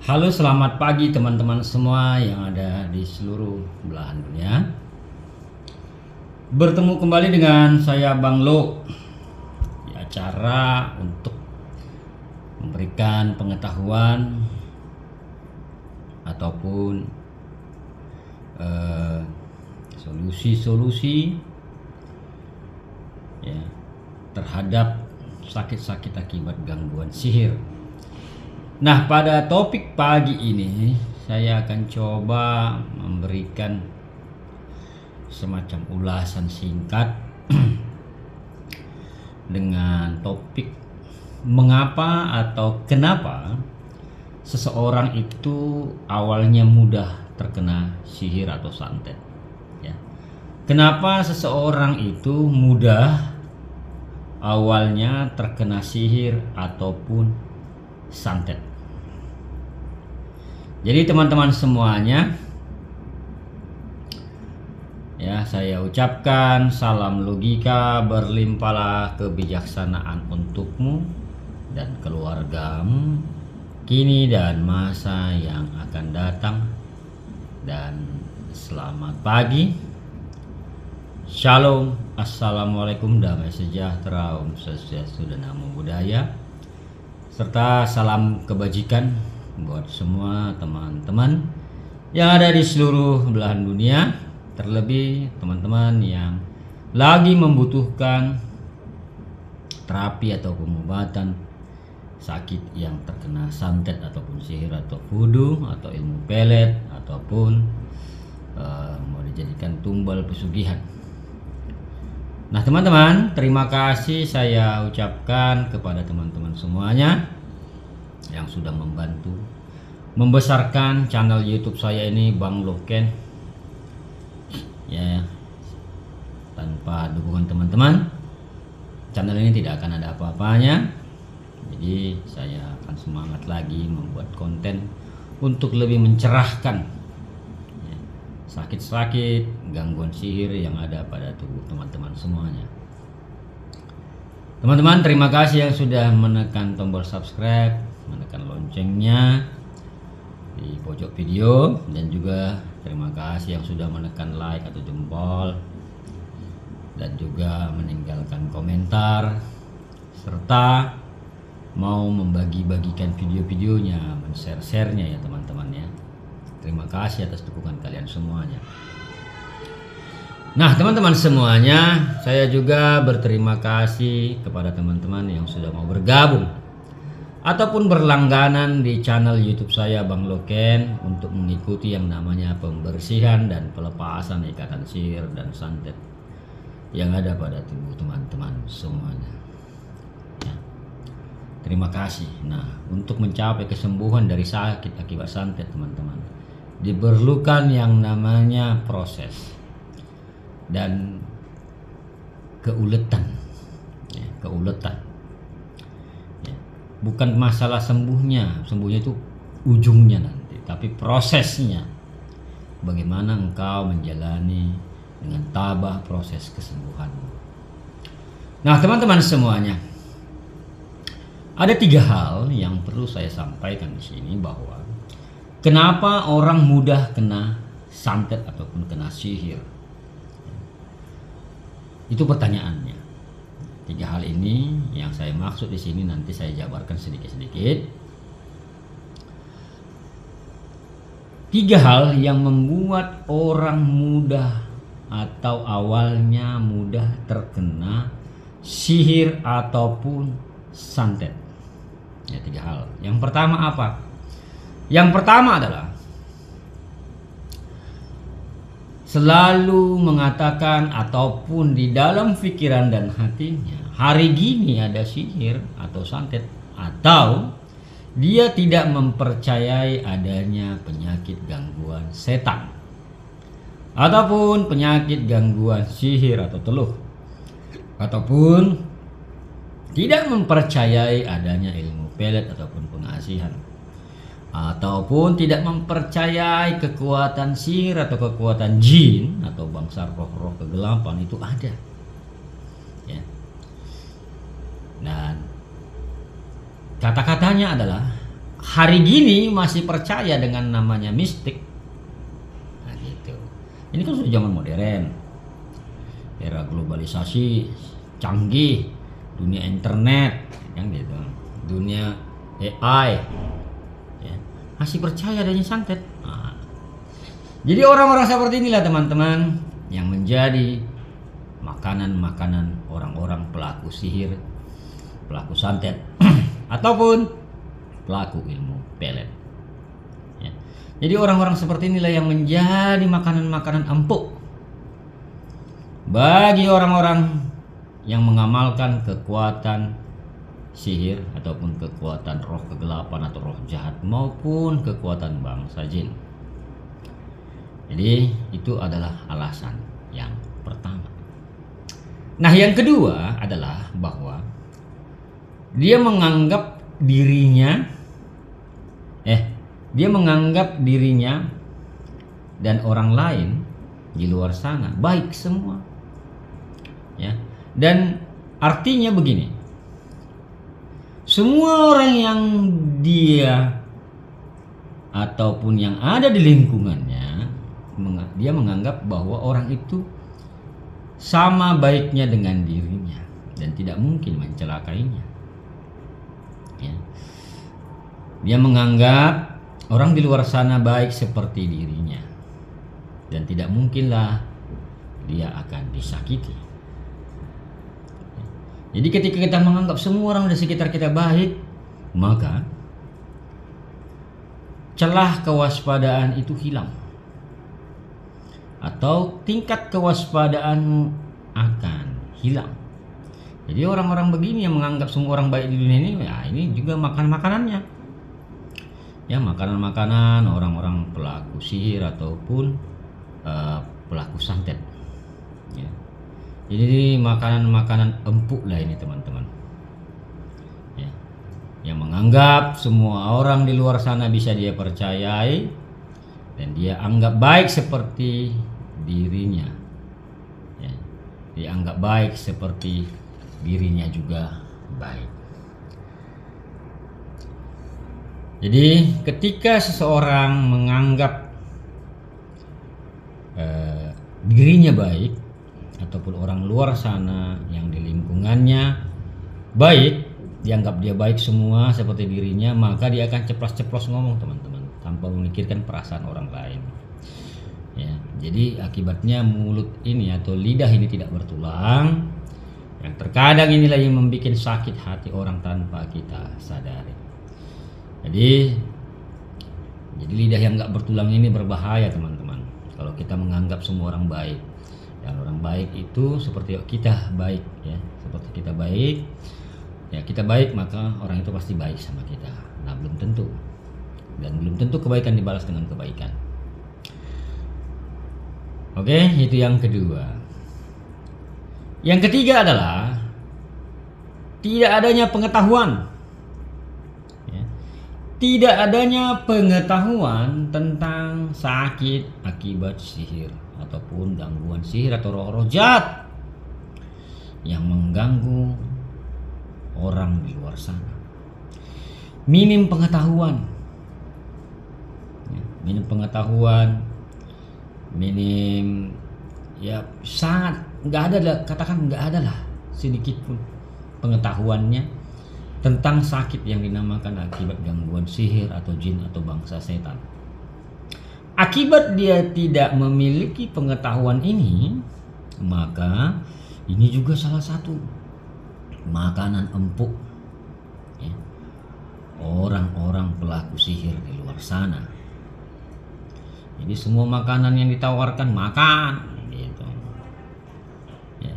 Halo, selamat pagi teman-teman semua yang ada di seluruh belahan dunia. Bertemu kembali dengan saya Bang Lo di acara untuk memberikan pengetahuan ataupun solusi-solusi ya, terhadap sakit-sakit akibat gangguan sihir. Nah, pada topik pagi ini saya akan coba memberikan semacam ulasan singkat dengan topik mengapa atau kenapa seseorang itu awalnya mudah terkena sihir atau santet. Ya. Kenapa seseorang itu mudah awalnya terkena sihir ataupun santet. Jadi teman-teman semuanya, ya, saya ucapkan salam logika, berlimpahlah kebijaksanaan untukmu dan keluargamu kini dan masa yang akan datang. Dan selamat pagi, shalom, assalamualaikum, damai sejahtera, om swastiastu dan namo buddhaya, serta salam kebajikan buat semua teman-teman yang ada di seluruh belahan dunia, terlebih teman-teman yang lagi membutuhkan terapi atau pengobatan sakit yang terkena santet ataupun sihir atau voodoo atau ilmu pelet ataupun mau dijadikan tumbal pesugihan. Nah teman-teman, terima kasih saya ucapkan kepada teman-teman semuanya yang sudah membantu membesarkan channel YouTube saya ini, Bang Loken. Ya, tanpa dukungan teman-teman, channel ini tidak akan ada apa-apanya. Jadi saya akan semangat lagi membuat konten untuk lebih mencerahkan ya, sakit-sakit gangguan sihir yang ada pada tubuh teman-teman semuanya. Teman-teman, terima kasih yang sudah menekan tombol subscribe, menekan loncengnya di pojok video, dan juga terima kasih yang sudah menekan like atau jempol dan juga meninggalkan komentar serta mau membagi-bagikan video-videonya, men-share-nya ya teman-teman ya. Terima kasih atas dukungan kalian semuanya. Nah teman-teman semuanya, saya juga berterima kasih kepada teman-teman yang sudah mau bergabung ataupun berlangganan di channel YouTube saya Bang Loken untuk mengikuti yang namanya pembersihan dan pelepasan ikatan sihir dan santet yang ada pada tubuh teman-teman semuanya. Ya. Terima kasih. Nah, untuk mencapai kesembuhan dari sakit akibat santet teman-teman, diperlukan yang namanya proses dan keuletan. Ya, keuletan. Bukan masalah sembuhnya itu ujungnya nanti, tapi prosesnya. Bagaimana engkau menjalani dengan tabah proses kesembuhanmu. Nah teman-teman semuanya, ada 3 hal yang perlu saya sampaikan di sini, bahwa kenapa orang mudah kena santet ataupun kena sihir. Itu pertanyaannya. 3 hal ini yang saya maksud di sini nanti saya jabarkan sedikit-sedikit. 3 hal yang membuat orang mudah atau awalnya mudah terkena sihir ataupun santet. Ya, 3 hal. Yang pertama apa? Yang pertama adalah selalu mengatakan ataupun di dalam pikiran dan hatinya, hari gini ada sihir atau santet, atau dia tidak mempercayai adanya penyakit gangguan setan ataupun penyakit gangguan sihir atau teluh, ataupun tidak mempercayai adanya ilmu pelet ataupun pengasihan, ataupun tidak mempercayai kekuatan sihir atau kekuatan jin atau bangsa roh-roh kegelapan itu ada. Ya. Dan kata-katanya adalah hari gini masih percaya dengan namanya mistik. Nah gitu. Ini kan sudah zaman modern, era globalisasi, canggih, dunia internet, yang gitu, dunia AI, ya, masih percaya adanya santet. Nah, jadi orang-orang seperti inilah teman-teman yang menjadi makanan-makanan orang-orang pelaku sihir, pelaku santet, ataupun pelaku ilmu pelet. Ya. Jadi orang-orang seperti inilah yang menjadi makanan-makanan empuk bagi orang-orang yang mengamalkan kekuatan sihir ataupun kekuatan roh kegelapan atau roh jahat maupun kekuatan bangsa jin. Jadi itu adalah alasan yang pertama. Nah, yang kedua adalah bahwa dia menganggap dirinya dan orang lain di luar sana baik semua. Ya. Dan artinya begini. Semua orang yang dia ataupun yang ada di lingkungannya, dia menganggap bahwa orang itu sama baiknya dengan dirinya dan tidak mungkin mencelakainya. Ya. Dia menganggap orang di luar sana baik seperti dirinya dan tidak mungkinlah dia akan disakiti. Jadi ketika kita menganggap semua orang di sekitar kita baik, maka celah kewaspadaan itu hilang. Atau tingkat kewaspadaanmu akan hilang. Jadi orang-orang begini yang menganggap semua orang baik di dunia ini, ya ini juga makanannya. Ya, makanan-makanan orang-orang pelaku sihir ataupun pelaku santet. Ya. Jadi makanan-makanan empuk lah ini teman-teman. Ya. Yang menganggap semua orang di luar sana bisa dia percayai dan dia anggap baik seperti dirinya. Ya. Dia anggap baik seperti dirinya juga baik. Jadi ketika seseorang menganggap dirinya baik ataupun orang luar sana yang di lingkungannya baik, dianggap dia baik semua seperti dirinya, maka dia akan ceplos-ceplos ngomong teman-teman tanpa memikirkan perasaan orang lain. Ya, jadi akibatnya mulut ini atau lidah ini tidak bertulang, yang terkadang inilah yang membuat sakit hati orang tanpa kita sadari. Jadi lidah yang nggak bertulang ini berbahaya teman-teman. Kalau kita menganggap semua orang baik, dan orang baik itu seperti kita baik, ya, seperti kita baik, ya kita baik maka orang itu pasti baik sama kita. Nah belum tentu, dan belum tentu kebaikan dibalas dengan kebaikan. Oke, itu yang kedua. Yang ketiga adalah tidak adanya pengetahuan. Tidak adanya pengetahuan tentang sakit akibat sihir ataupun gangguan sihir atau roh-roh jahat yang mengganggu orang di luar sana. Minim pengetahuan, ya sangat nggak ada lah, katakan nggak ada lah sedikit pun pengetahuannya tentang sakit yang dinamakan akibat gangguan sihir atau jin atau bangsa setan. Akibat dia tidak memiliki pengetahuan ini, maka ini juga salah satu makanan empuk ya, orang-orang pelaku sihir di luar sana. Jadi semua makanan yang ditawarkan makan gitu. Ya.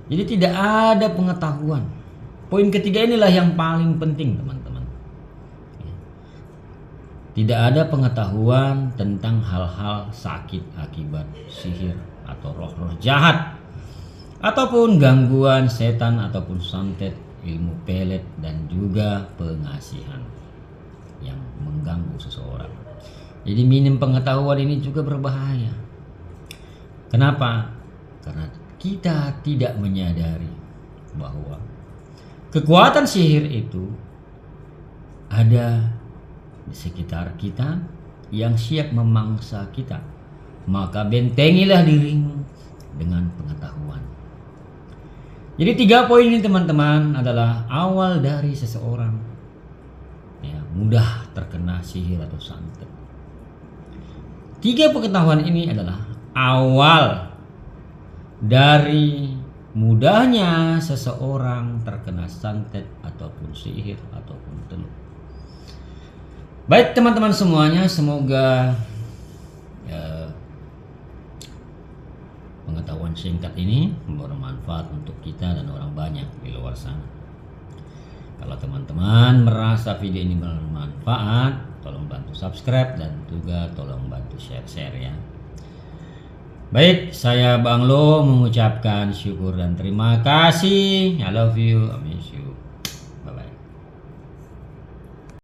Jadi tidak ada pengetahuan. Poin ketiga inilah yang paling penting teman-teman. Tidak ada pengetahuan tentang hal-hal sakit akibat sihir atau roh-roh jahat ataupun gangguan setan ataupun santet, ilmu pelet dan juga pengasihan yang mengganggu seseorang. Jadi minim pengetahuan ini juga berbahaya. Kenapa? Karena kita tidak menyadari bahwa kekuatan sihir itu ada di sekitar kita yang siap memangsa kita, maka bentengilah dirimu dengan pengetahuan. Jadi 3 poin ini teman-teman adalah awal dari seseorang mudah terkena sihir atau santet. 3 pengetahuan ini adalah awal dari mudahnya seseorang terkena santet ataupun sihir ataupun teluk. Baik teman-teman semuanya, semoga pengetahuan singkat ini bermanfaat untuk kita dan orang banyak di luar sana. Kalau teman-teman merasa video ini bermanfaat, tolong bantu subscribe dan juga tolong bantu share ya. Baik, saya Bang Lo mengucapkan syukur dan terima kasih. I love you, I miss you.